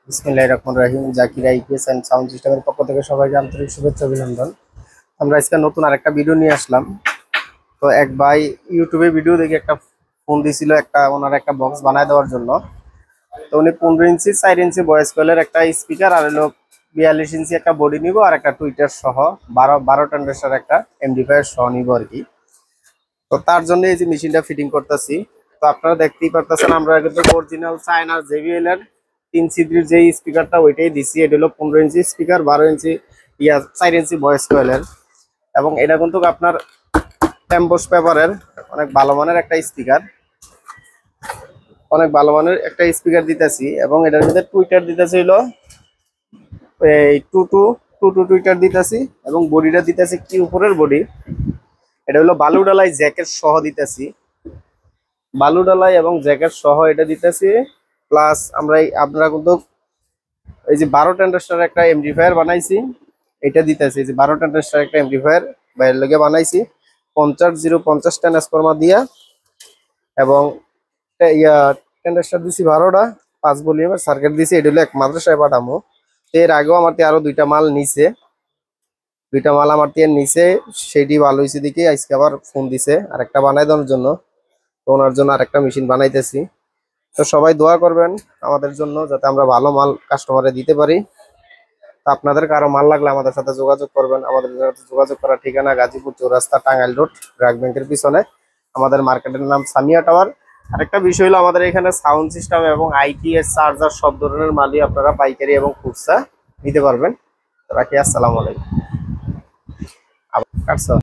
বিসমিল্লাহির রহমানির রহিম। Zakir IPS and sound সিস্টেমের পক্ষ থেকে সবাইকে আন্তরিক শুভেচ্ছা অভিনন্দন। আমরা আজকে নতুন আরেকটা ভিডিও নিয়ে আসলাম। তো এক ভাই ইউটিউবে ভিডিও দেখে একটা ফোন দিছিল, ওনার একটা বক্স বানায় দেওয়ার জন্য। তো উনি 15 ইঞ্চি 4 ইঞ্চি ভয়েস কয়েলের একটা স্পিকার আর হলো 42 ইঞ্চি একটা বডি নিব আর একটা টুইটার সহ 12 ট্রানজিস্টার একটা এমপ্লিফায়ার সহ নিব আর কি। তো তার জন্য এই যে মেশিনটা ফিটিং করতেছি। তো আপনারা দেখতেই পারতেছেন আমরা কিন্তু অরিজিনাল চায়না জেবিএল এর 3 ছিদ্রের যে স্পিকারটা ওইটাই দিছি। এটা হলো 15 ইঞ্চি স্পিকার, 12 ইঞ্চি 4 ইঞ্চি ভয়েস কয়েলের, এবং এটা কিন্তু আপনার টেম্বোস পেপারের অনেক ভালো মানের একটা স্পিকার, দিতেছি। এবং এটার ভিতরে টুইটার দিতেছি হলো এই টু টু টুইটার দিতেছি, এবং বডিটা দিতেছি কি উপরের বডি। এটা হলো বালুডালাই জ্যাকেট সহ দিতেছি, বালুডালাই এবং জ্যাকেট সহ এটা দিতেছি। প্লাস আপনারা কিন্তু এই যে 12 ট্রানজিস্টার একটা এমপ্লিফায়ার বানাইছি, এটা দিতেছি। যে 12 ট্রানজিস্টার একটা এমপ্লিফায়ার বাইরের লগে বানাইছি 50 ট্রান্সফরমার দিয়া, এবং ট্রানজিস্টার দিছি 12টা, 5 ভলিউমের সার্কিট দিছি। এটা হলো এক মাদ্রাসায় পাঠামো। এর আগেও আমার আরো দুইটা মাল নিছে, সেটি ভালো হয়েছে দেখি আজকে আবার ফোন দিছে আর একটা বানাই দেওয়ার জন্য। তো ওনার জন্য আর একটা মেশিন বানাইতেছি। তো সবাই দোয়া করবেন আমাদের জন্য, যাতে আমরা ভালো মাল কাস্টমারে দিতে পারি। তো আপনাদের কারো মাল লাগলে আমাদের সাথে যোগাযোগ করবেন। আমাদের সাথে যোগাযোগ করার ঠিকানা গাজীপুর চৌরাস্তা, টাঙ্গাইল রোড, ব্র্যাক ব্যাংকের পিছনে। আমাদের মার্কেটের নাম সামিয়া টাওয়ার। আরেকটা বিষয় হলো আমাদের এখানে সাউন্ড সিস্টেম এবং আইটিএস চার্জার সব ধরনের মালই আপনারা পাইকারি এবং খুচরা নিতে পারবেন। রাখি, আসসালামু আলাইকুম। আবার কাটছো।